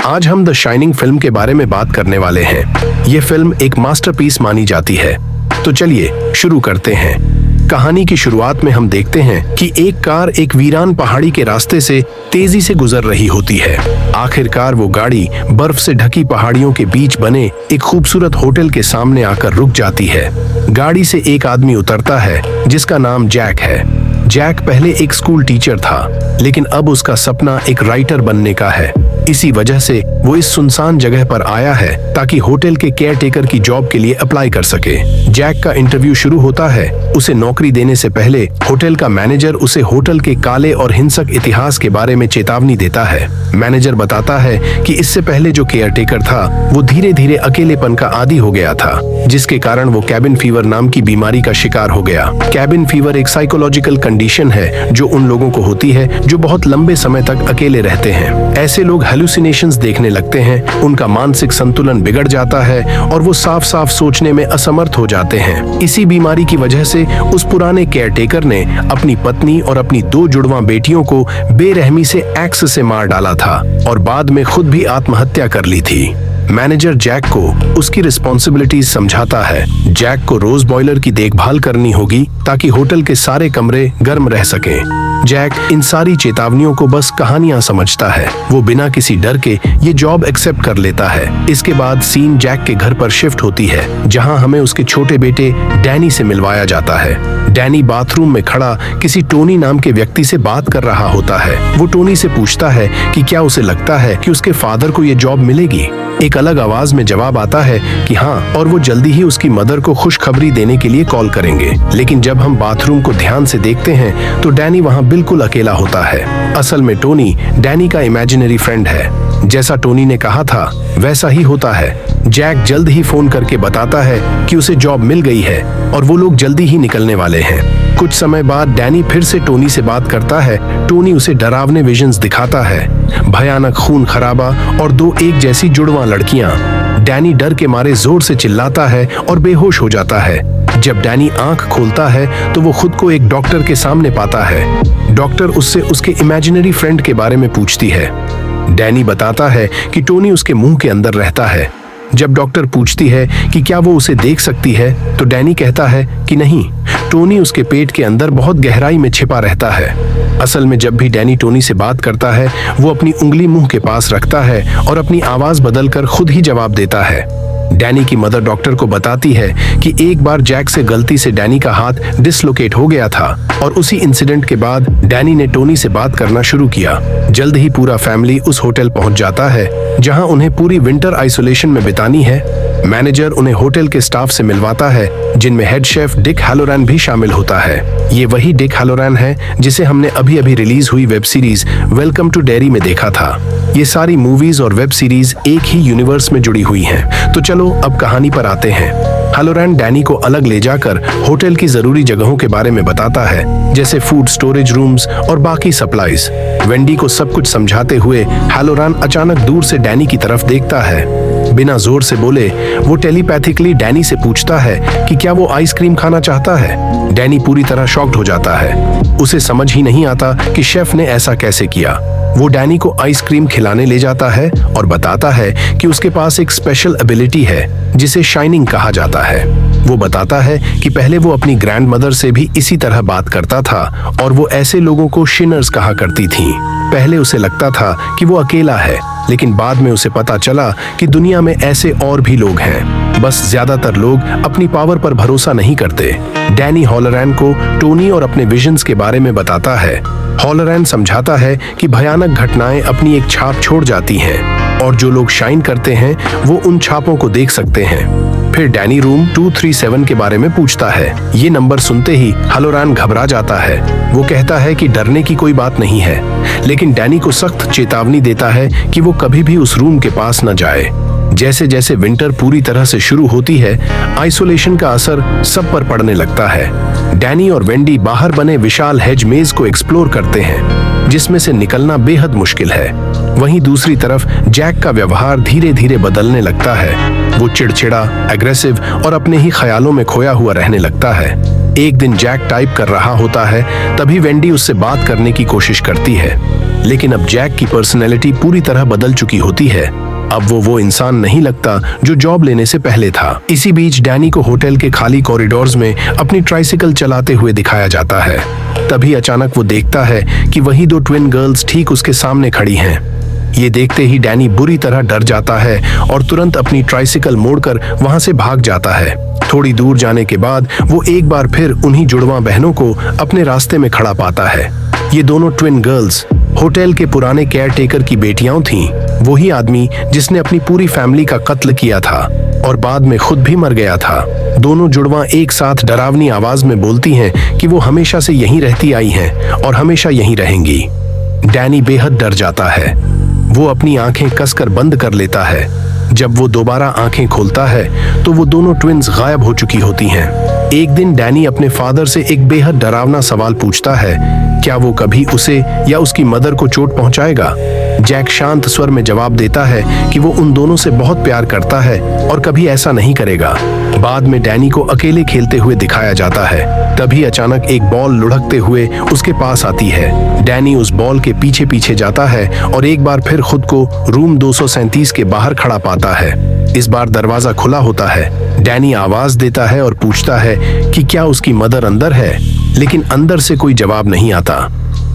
आज हम the shining film के बारे में बात करने वाले हैं। ये फिल्म एक मास्टरपीस मानी जाती है। तो चलिए शुरू करते हैं। कहानी की शुरुआत में हम देखते हैं कि एक कार एक वीरान पहाड़ी के रास्ते से तेजी से गुजर रही होती है। आखिरकार वो गाड़ी बर्फ से ढकी पहाड़ियों के बीच बने एक खूबसूरत होटल के सामने आकर रुक जाती है। गाड़ी से एक आदमी उतरता है जिसका नाम जैक है। जैक पहले एक स्कूल टीचर था, लेकिन अब उसका सपना एक राइटर बनने का है। इसी वजह से वो इस सुनसान जगह पर आया है ताकि होटल के केयरटेकर की जॉब के लिए अप्लाई कर सके। जैक का इंटरव्यू शुरू होता है। उसे नौकरी देने से पहले होटल का मैनेजर उसे होटल के काले और हिंसक इतिहास के बारे में चेतावनी देता है। मैनेजर बताता है कि इससे पहले जो केयरटेकर था वो धीरे धीरे अकेलेपन का आदी हो गया था, जिसके कारण वो कैबिन फीवर नाम की बीमारी का शिकार हो गया। कैबिन फीवर एक साइकोलॉजिकल कंडीशन है जो उन लोगों को होती है जो बहुत लंबे समय तक अकेले रहते हैं। ऐसे लोग हेलुसिनेशंस देखने लगते हैं, उनका मानसिक संतुलन बिगड़ जाता है और वो साफ साफ सोचने में असमर्थ हो जाते हैं। इसी बीमारी की वजह से उस पुराने केयरटेकर ने अपनी पत्नी और अपनी 2 जुड़वां बेटियों को बेरहमी से एक्स से मार डाला था और बाद में खुद भी आत्महत्या कर ली थी। मैनेजर जैक को उसकी रिस्पॉन्सिबिलिटीज समझाता है। जैक को रोज बॉयलर की देखभाल करनी होगी ताकि होटल के सारे कमरे गर्म रह सकें। जैक इन सारी चेतावनियों को बस कहानियां समझता है। वो बिना किसी डर के ये जॉब एक्सेप्ट कर लेता है। इसके बाद सीन जैक के घर पर शिफ्ट होती है, जहां हमें उसके छोटे बेटे डैनी से मिलवाया जाता है। डैनी बाथरूम में खड़ा किसी टोनी नाम के व्यक्ति से बात कर रहा होता है। वो टोनी से पूछता है कि क्या उसे लगता है कि उसके फादर को ये जॉब मिलेगी। एक अलग आवाज में जवाब आता है कि हाँ, और वो जल्दी ही उसकी मदर को खुशखबरी देने के लिए कॉल करेंगे। लेकिन जब हम बाथरूम को ध्यान से देखते हैं तो डैनी वहाँ बिल्कुल अकेला होता है। असल में टोनी डैनी का इमेजिनरी फ्रेंड है। जैसा टोनी ने कहा था वैसा ही होता है। जैक जल्द ही फोन करके बताता है कि उसे जॉब मिल गई है और वो लोग जल्दी ही निकलने वाले हैं। कुछ समय बाद डैनी फिर से टोनी से बात करता है। टोनी उसे डरावने विजन्स दिखाता है, भयानक खून खराबा और 2 एक जैसी जुड़वां लड़कियां। डैनी डर के मारे जोर से चिल्लाता है और बेहोश हो जाता है। जब डैनी आंख खोलता है तो वो खुद को एक डॉक्टर के सामने पाता है। डॉक्टर उससे उसके इमेजिनरी फ्रेंड के बारे में पूछती है। डैनी बताता है कि टोनी उसके मुंह के अंदर रहता है। जब डॉक्टर पूछती है कि क्या वो उसे देख सकती है तो डैनी कहता है कि नहीं, टोनी उसके पेट के अंदर बहुत गहराई में छिपा रहता है। असल में जब भी डैनी टोनी से बात करता है वो अपनी उंगली मुंह के पास रखता है और अपनी आवाज बदलकर खुद ही जवाब देता है। डैनी की मदर डॉक्टर को बताती है कि एक बार जैक से गलती से डैनी का हाथ डिसलोकेट हो गया था और उसी इंसिडेंट के बाद डैनी ने टोनी से बात करना शुरू किया। जल्द ही पूरा फैमिली उस होटल पहुंच जाता है जहां उन्हें पूरी विंटर आइसोलेशन में बितानी है। मैनेजर उन्हें होटल के स्टाफ से मिलवाता है, जिनमें हेड शेफ डिक हैलोरैन भी शामिल होता है। ये वही डिक हैलोरैन है जिसे हमने अभी अभी रिलीज हुई web series welcome to Derry में देखा था। ये सारी मूवीज और वेब सीरीज एक ही यूनिवर्स में जुड़ी हुई हैं। तो चलो अब कहानी पर आते हैं। हैलोरैन डैनी को अलग ले जाकर होटल की जरूरी जगहों के बारे में बताता है, जैसे फूड स्टोरेज रूम्स और बाकी सप्लाईज। वेंडी को सब कुछ समझाते हुए हैलोरैन अचानक दूर से डैनी की तरफ देखता है। बिना जोर से बोले वो टेलीपैथिकली डैनी से पूछता है कि क्या वो आइसक्रीम खाना चाहता है। डैनी पूरी तरह शॉक्ड हो जाता है। उसे समझ ही नहीं आता कि शेफ ने ऐसा कैसे किया। वो डैनी को आइसक्रीम खिलाने ले जाता है और बताता है कि उसके पास एक स्पेशल एबिलिटी है जिसे शाइनिंग कहा जाता है। वो बताता है कि पहले वो अपनी ग्रैंडमदर से भी इसी तरह बात करता था और वो ऐसे लोगों को शिनर्स कहा करती थी। पहले उसे लगता था कि वो अकेला है, लेकिन बाद में उसे पता चला कि दुनिया में ऐसे और भी लोग हैं। बस ज्यादातर लोग अपनी पावर पर भरोसा नहीं करते। डैनी हैलोरैन को टोनी और अपने विजन्स के बारे में बताता है। हैलोरैन समझाता है कि भयानक घटनाएं अपनी एक छाप छोड़ जाती हैं और जो लोग शाइन करते हैं वो उन छापों को देख सकते हैं। फिर डैनी रूम 237 के बारे में पूछता है। ये नंबर सुनते ही हैलोरैन घबरा जाता है। वो कहता है कि डरने की कोई बात नहीं है, लेकिन डैनी को सख्त चेतावनी देता है कि वो कभी भी उस रूम के पास न जाए। जैसे जैसे विंटर पूरी तरह से शुरू होती है, आइसोलेशन का असर सब पर पड़ने लगता है। डैनी और वेंडी बाहर बने विशाल हेज मेज को एक्सप्लोर करते हैं, जिसमें से निकलना बेहद मुश्किल है। वहीं दूसरी तरफ जैक का व्यवहार धीरे धीरे बदलने लगता है। वो चिड़चिड़ा, एग्रेसिव और अपने ही ख्यालों में खोया हुआ रहने लगता है। एक दिन जैक टाइप कर रहा होता है, तभी वेंडी उससे बात करने की कोशिश करती है, लेकिन अब जैक की पर्सनैलिटी पूरी तरह बदल चुकी होती है। अब वो इंसान नहीं लगता जो जॉब लेने से पहले था। इसी बीच डैनी को होटल के खाली कॉरिडोर्स में अपनी ट्राइसिकल चलाते हुए दिखाया जाता है। तभी अचानक वो देखता है कि वही दो ट्विन गर्ल्स ठीक उसके सामने खड़ी हैं। ये देखते ही डैनी बुरी तरह डर जाता है और तुरंत अपनी ट्राइसिकल मोड़कर वहां से भाग जाता है। थोड़ी दूर जाने के बाद वो एक बार फिर उन्हीं जुड़वां बहनों को अपने रास्ते में खड़ा पाता है। ये दोनों ट्विन गर्ल्स होटल के पुराने केयर टेकर की बेटियां थीं। वही आदमी जिसने अपनी पूरी फैमिली का कत्ल किया था और बाद में खुद भी मर गया था। दोनों जुड़वां एक साथ डरावनी आवाज में बोलती हैं कि वो हमेशा से यहीं रहती आई हैं और हमेशा यहीं रहेंगी। डैनी बेहद डर जाता है। वो अपनी आंखें कसकर बंद कर लेता है। जब वो दोबारा आंखें खोलता है तो वो दोनों ट्विन्स गायब हो चुकी होती हैं। एक दिन डैनी अपने फादर से एक बेहद डरावना सवाल पूछता है, क्या वो कभी उसे या उसकी मदर को चोट पहुंचाएगा? जैक शांत स्वर में जवाब देता है कि वो उन दोनों से बहुत प्यार करता है और कभी ऐसा नहीं करेगा। बाद में डैनी को अकेले खेलते हुए दिखाया जाता है। तभी अचानक एक बॉल लुढ़कते हुए उसके पास आती है। डैनी उस बॉल के पीछे पीछे जाता है और एक बार फिर खुद को रूम 237 के बाहर खड़ा पाता है। इस बार दरवाजा खुला होता है। डैनी आवाज देता है और पूछता है कि क्या उसकी मदर अंदर है, लेकिन अंदर से कोई जवाब नहीं आता।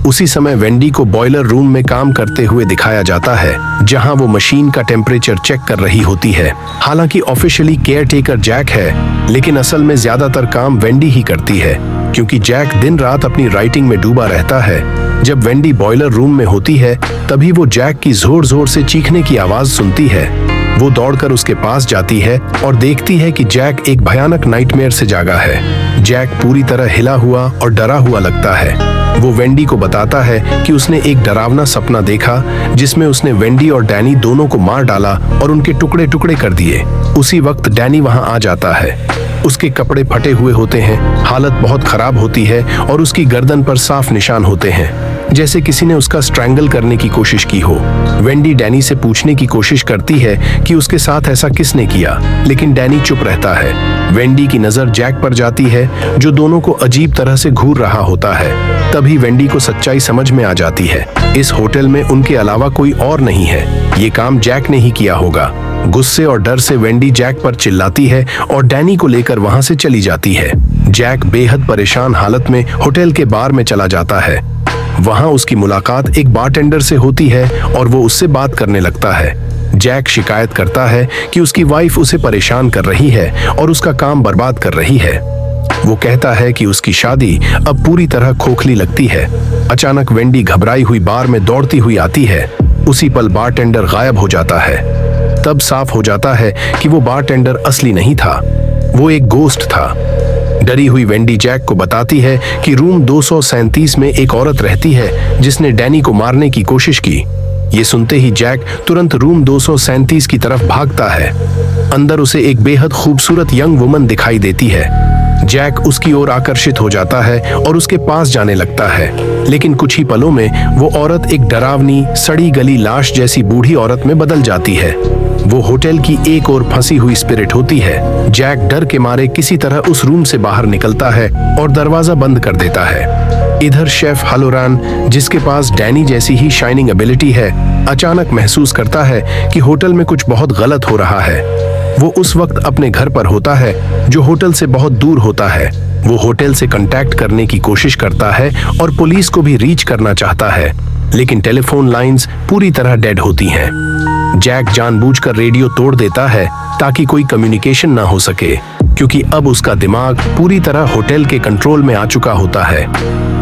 उसी समय वेंडी को बॉयलर रूम में काम करते हुए दिखाया जाता है, जहां वो मशीन का टेम्परेचर चेक कर रही होती है। हालांकि ऑफिशियली केयर टेकर जैक है, लेकिन असल में ज्यादातर काम वेंडी ही करती है, क्योंकि जैक दिन रात अपनी राइटिंग में डूबा रहता है। जब वेंडी बॉयलर रूम में होती है, तभी वो जैक की जोर जोर से चीखने की आवाज सुनती है। वो दौड़कर उसके पास जाती है और देखती है कि जैक एक भयानक नाइटमेयर से जागा है। जैक पूरी तरह हिला हुआ और डरा हुआ लगता है। वो वेंडी को बताता है कि उसने एक डरावना सपना देखा, जिसमें उसने वेंडी और डैनी दोनों को मार डाला और उनके टुकड़े टुकड़े कर दिए। उसी वक्त डैनी वहां आ जाता है। उसके कपड़े फटे हुए होते हैं, हालत बहुत खराब होती है और उसकी गर्दन पर साफ निशान होते हैं, जैसे किसी ने उसका स्ट्रैंगल करने की कोशिश की हो। वेंडी डैनी से पूछने की कोशिश करती है कि उसके साथ ऐसा किसने किया, लेकिन डैनी चुप रहता है। वेंडी की नजर जैक पर जाती है, जो दोनों को अजीब तरह से घूर रहा होता है। तभी वेंडी को सच्चाई समझ में आ जाती है। इस होटल में उनके अलावा कोई और नहीं है। ये काम जैक ने ही किया होगा। गुस्से और डर से वेंडी जैक पर चिल्लाती है और डैनी को लेकर वहां से चली जाती है। जैक बेहद परेशान हालत में होटल के बार में चला जाता है। वहां उसकी मुलाकात एक बारटेंडर से होती है और वो उससे बात करने लगता है। जैक शिकायत करता है कि उसकी वाइफ उसे परेशान कर रही है और उसका काम बर्बाद कर रही है। वो कहता है कि उसकी शादी अब पूरी तरह खोखली लगती है। अचानक वेंडी घबराई हुई बार में दौड़ती हुई आती है। उसी पल बारटेंडर गायब हो जाता है। तब साफ हो जाता है कि वो बारटेंडर असली नहीं था, वो एक गोस्ट था। डरी हुई वेंडी जैक को बताती है कि रूम 237 में एक औरत रहती है, जिसने डैनी को मारने की कोशिश की। ये सुनते ही जैक तुरंत रूम 237 की तरफ भागता है। अंदर उसे एक बेहद खूबसूरत यंग वुमन दिखाई देती है। जैक उसकी ओर आकर्षित हो जाता है और उसके पास जाने लगता है, लेकिन कुछ ही पलों में वो औरत एक डरावनी सड़ी गली लाश जैसी बूढ़ी औरत में बदल जाती है। वो होटल की एक और फंसी हुई स्पिरिट होती है। जैक डर के मारे किसी तरह उस रूम से बाहर निकलता है और दरवाजा बंद कर देता है। इधर शेफ हालोरान, जिसके पास डैनी जैसी ही शाइनिंग एबिलिटी है, अचानक महसूस करता है कि होटल में कुछ बहुत गलत हो रहा है। वो उस वक्त अपने घर पर होता है, जो होटल से बहुत दूर होता है। वो होटल से कांटेक्ट करने की कोशिश करता है और पुलिस को भी रीच करना चाहता है, लेकिन टेलीफोन लाइंस पूरी तरह डेड होती हैं। जैक जानबूझकर रेडियो तोड़ देता है ताकि कोई कम्युनिकेशन ना हो सके, क्योंकि अब उसका दिमाग पूरी तरह होटल के कंट्रोल में आ चुका होता है।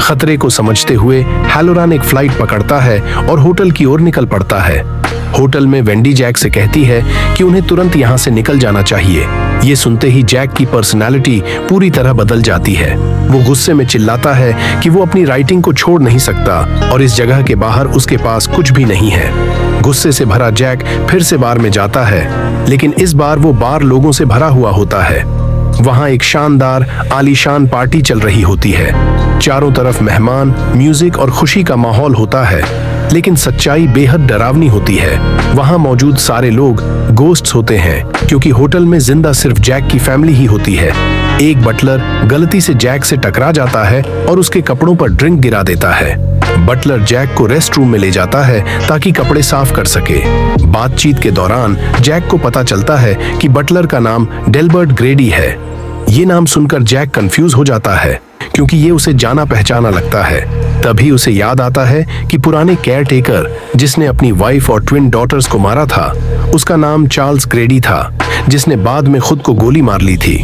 खतरे को समझते हुए हालोरान एक फ्लाइट पकड़ता है और होटल की ओर निकल पड़ता है। होटल में वेंडी जैक से कहती है कि उन्हें तुरंत यहाँ से निकल जाना चाहिए। ये सुनते ही जैक की पर्सनालिटी पूरी तरह बदल जाती है। वो गुस्से में चिल्लाता है कि वो अपनी राइटिंग को छोड़ नहीं सकता और इस जगह के बाहर उसके पास कुछ भी नहीं है। गुस्से से भरा जैक फिर से बार में जाता है, लेकिन इस बार वो बार लोगों से भरा हुआ होता है। वहां एक शानदार आलीशान पार्टी चल रही होती है। चारों तरफ मेहमान, म्यूजिक और खुशी का माहौल होता है, लेकिन सच्चाई बेहद डरावनी होती है। वहां मौजूद सारे लोग गोस्ट्स होते हैं, क्योंकि होटल में जिंदा सिर्फ जैक की फैमिली ही होती है। एक बटलर गलती से जैक से टकरा जाता है और उसके कपड़ों पर ड्रिंक गिरा देता है। बटलर जैक को रेस्ट रूम में ले जाता है ताकि कपड़े साफ कर सके। बातचीत के दौरान जैक को पता चलता है कि बटलर का नाम डेलबर्ट ग्रेडी है। ये नाम सुनकर जैक कंफ्यूज हो जाता है क्योंकि ये उसे जाना पहचाना लगता है। तभी उसे याद आता है कि पुराने केयर टेकर जिसने अपनी वाइफ और ट्विन डॉटर्स को मारा था, उसका नाम चार्ल्स ग्रेडी था, जिसने बाद में खुद को गोली मार ली थी।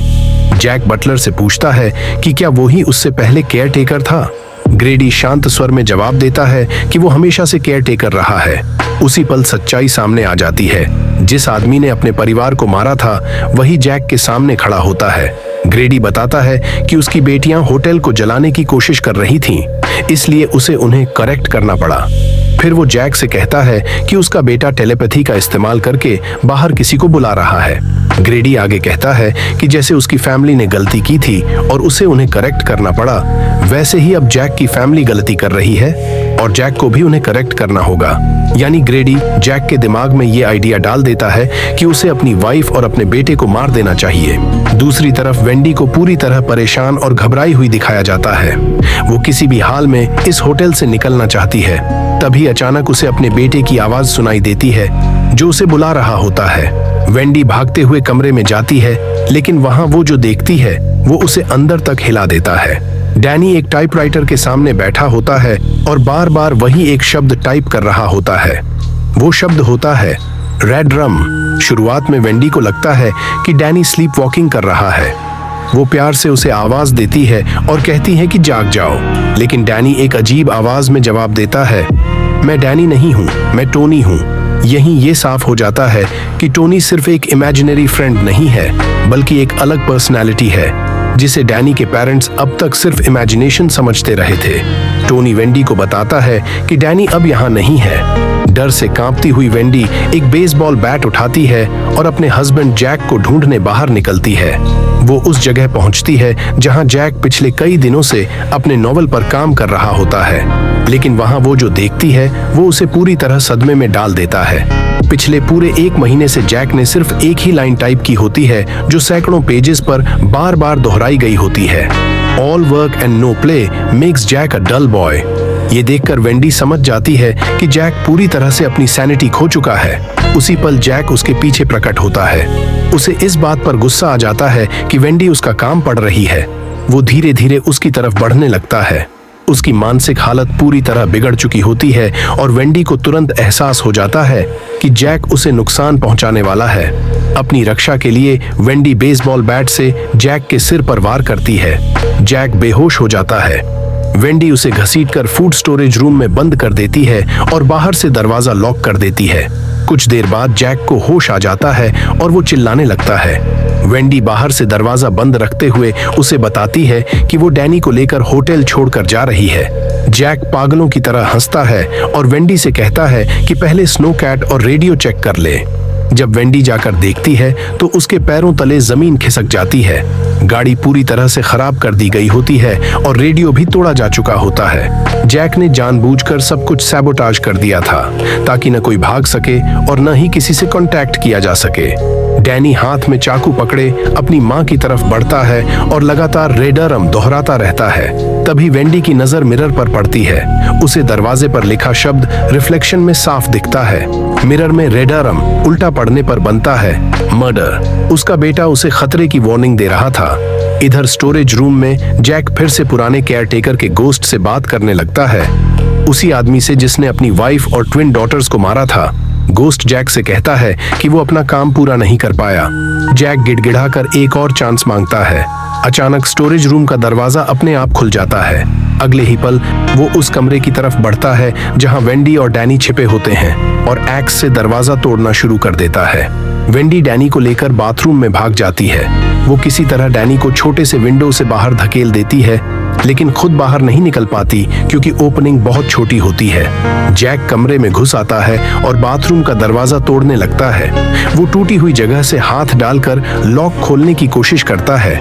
जैक बटलर से पूछता है कि क्या वो ही उससे पहले केयर टेकर था। ग्रेडी शांत स्वर में जवाब देता है कि वो हमेशा से केयर टेकर रहा है। उसी पल सच्चाई सामने आ जाती है। जिस आदमी ने अपने परिवार को मारा था वही जैक के सामने खड़ा होता है। ग्रेडी बताता है कि उसकी बेटियां होटल को जलाने की कोशिश कर रही थीं, इसलिए उसे उन्हें करेक्ट करना पड़ा। फिर वो जैक से कहता है कि उसका बेटा टेलीपैथी का इस्तेमाल करके बाहर किसी को बुला रहा है। ग्रेडी आगे कहता है कि जैसे उसकी फैमिली ने गलती की थी और उसे उन्हें करेक्ट करना पड़ा, वैसे ही अब जैक की फैमिली गलती कर रही है और जैक को भी उन्हें करेक्ट करना होगा। यानी ग्रेडी जैक के दिमाग में ये आइडिया डाल देता है कि उसे अपनी वाइफ और अपने बेटे को मार देना चाहिए। दूसरी तरफ वेंडी को पूरी तरह परेशान और घबराई हुई दिखाया जाता है। वो किसी भी हाल में इस होटल से निकलना चाहती है। तभी अचानक उसे अपने बेटे की आवाज सुनाई देती है जो उसे बुला रहा होता है। वेंडी भागते हुए कमरे में जाती है, लेकिन वहां वो जो देखती है वो उसे अंदर तक हिला देता है। डैनी एक टाइपराइटर के सामने बैठा होता है और बार बार वही एक शब्द टाइप कर रहा होता है। वो शब्द होता है रेड रम। शुरुआत में वेंडी को लगता है कि डैनी स्लीप वॉकिंग कर रहा है। वो प्यार से उसे आवाज देती है और कहती है कि जाग जाओ, लेकिन डैनी एक अजीब आवाज में जवाब देता है, मैं डैनी नहीं हूँ, मैं टोनी हूँ। यहीं ये साफ हो जाता है कि टोनी सिर्फ एक इमेजिनरी फ्रेंड नहीं है, बल्कि एक अलग पर्सनैलिटी है जिसे डैनी के पेरेंट्स अब तक सिर्फ इमेजिनेशन समझते रहे थे। टोनी वेंडी को बताता है कि डैनी अब यहाँ नहीं है। डर से कांपती हुई वेंडी एक बेसबॉल बैट उठाती है और अपने हस्बैंड जैक को ढूंढने बाहर निकलती है। वो उस जगह पहुंचती है जहां जैक पिछले कई दिनों से अपने नॉवल पर काम कर रहा होता है, लेकिन वहां वो जो देखती है वो उसे पूरी तरह सदमे में डाल देता है। पिछले पूरे 1 महीने से जैक ने सिर्फ एक ही लाइन टाइप की होती है जो सैकड़ों पेजेस पर बार बार दोहराई गई होती है, all work and no play makes Jack a dull boy. ये देखकर वेंडी समझ जाती है कि जैक पूरी तरह से अपनी सैनिटी खो चुका है। उसी पल जैक उसके पीछे प्रकट होता है। उसे इस बात पर गुस्सा आ जाता है कि वेंडी उसका काम पढ़ रही है। वो धीरे धीरे उसकी तरफ बढ़ने लगता है। उसकी मानसिक हालत पूरी तरह बिगड़ चुकी होती है और वेंडी को तुरंत एहसास हो जाता है कि जैक उसे नुकसान पहुंचाने वाला है। अपनी रक्षा के लिए वेंडी बेसबॉल बैट से जैक के सिर पर वार करती है। जैक बेहोश हो जाता है। वेंडी उसे घसीटकर फूड स्टोरेज रूम में बंद कर देती है और बाहर से दरवाजा लॉक कर देती है। कुछ देर बाद जैक को होश आ जाता है और वो चिल्लाने लगता है। वेंडी बाहर से दरवाजा बंद रखते हुए उसे बताती है कि वो डैनी को लेकर होटल छोड़कर जा रही है। जैक पागलों की तरह हंसता है और वेंडी से कहता है कि पहले स्नो कैट और रेडियो चेक कर ले। जब वेंडी जाकर देखती है तो उसके पैरों तले जमीन खिसक जाती है। गाड़ी पूरी तरह से खराब कर दी गई होती है और रेडियो भी तोड़ा जा चुका होता है। जैक ने जानबूझकर सब कुछ सैबोटाज कर दिया था ताकि न कोई भाग सके और न ही किसी से कांटेक्ट किया जा सके। डैनी हाथ में चाकू पकड़े अपनी मां की तरफ बढ़ता है और लगातार रेडरम दोहराता रहता है। तभी वेंडी की नजर मिरर पर पड़ती है। उसे दरवाजे पर लिखा शब्द रिफ्लेक्शन में साफ दिखता है। मिरर में रेडरम उल्टा पड़ने पर बनता है मर्डर। उसका बेटा उसे खतरे की वार्निंग दे रहा था। इधर स्टोरेज रूम में जैक फिर से पुराने केयरटेकर के गोस्ट से बात करने लगता है, उसी आदमी से जिसने अपनी वाइफ और ट्विन डॉटर्स को मारा था। गोस्ट जैक से कहता है कि वो अपना काम पूरा नहीं कर पाया। जैक गिड़गिड़ाकर एक और चांस मांगता है। अचानक स्टोरेज रूम का दरवाजा अपने आप खुल जाता है। अगले ही पल वो उस कमरे की तरफ बढ़ता है जहां वेंडी और डैनी छिपे होते हैं और एक्स से दरवाजा तोड़ना शुरू कर देता है। वेंडी डैनी को लेकर बाथरूम में भाग जाती है। वो किसी तरह डैनी को छोटे से विंडो से बाहर धकेल देती है, लेकिन खुद बाहर नहीं निकल पाती क्योंकि ओपनिंग बहुत छोटी होती है। जैक कमरे में घुस आता है और बाथरूम का दरवाजा तोड़ने लगता है। वो टूटी हुई जगह से हाथ डालकर लॉक खोलने की कोशिश करता है,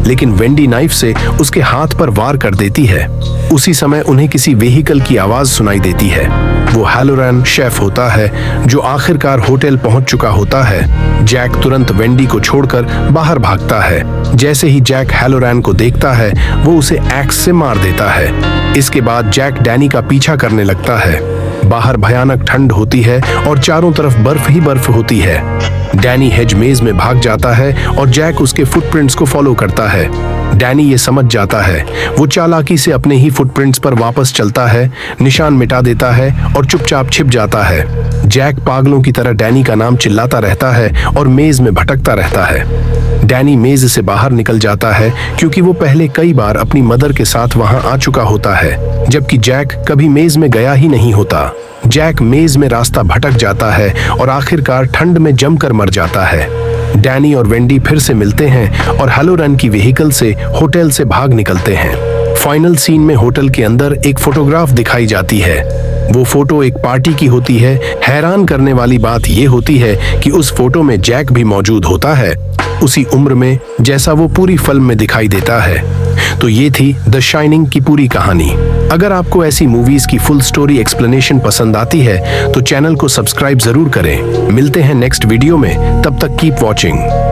लेकिन वेंडी नाइफ से उसके हाथ पर वार कर देती है। उसी समय उन्हें किसी व्हीकल की आवाज सुनाई देती है। वो हैलोरैन शेफ होता है जो आखिरकार होटल पहुंच चुका होता है। जैक तुरंत वेंडी को छोड़कर बाहर भागता है। जैसे ही जैक हैलोरैन को देखता है वो उसे एक्स से मार देता है। इसके बाद जैक डैनी का पीछा करने लगता है। बाहर भयानक ठंड होती है और चारों तरफ बर्फ ही बर्फ होती है। डैनी हेज मेज में भाग जाता है और जैक उसके फुटप्रिंट्स को फॉलो करता है। डैनी ये समझ जाता है। वो चालाकी से अपने ही फुटप्रिंट्स पर वापस चलता है, निशान मिटा देता है और चुपचाप छिप जाता है। जैक पागलों की तरह डैनी का नाम चिल्लाता रहता है और मेज में भटकता रहता है। डैनी मेज से बाहर निकल जाता है क्योंकि वो पहले कई बार अपनी मदर के साथ वहां आ चुका होता है, जबकि जैक कभी मेज में गया ही नहीं होता। जैक मेज में रास्ता भटक जाता है और आखिरकार ठंड में जमकर मर जाता है। डैनी और वेंडी फिर से मिलते हैं और हैलोरैन की व्हीकल से होटल से भाग निकलते हैं। फाइनल सीन में होटल के अंदर एक फोटोग्राफ दिखाई जाती है। वो फोटो एक पार्टी की होती है। हैरान करने वाली बात ये होती है कि उस फोटो में जैक भी मौजूद होता है, उसी उम्र में जैसा वो पूरी फिल्म में दिखाई देता है। तो ये थी द शाइनिंग की पूरी कहानी। अगर आपको ऐसी मूवीज की फुल स्टोरी एक्सप्लेनेशन पसंद आती है तो चैनल को सब्सक्राइब जरूर करें। मिलते हैं नेक्स्ट वीडियो में, तब तक कीप वॉचिंग।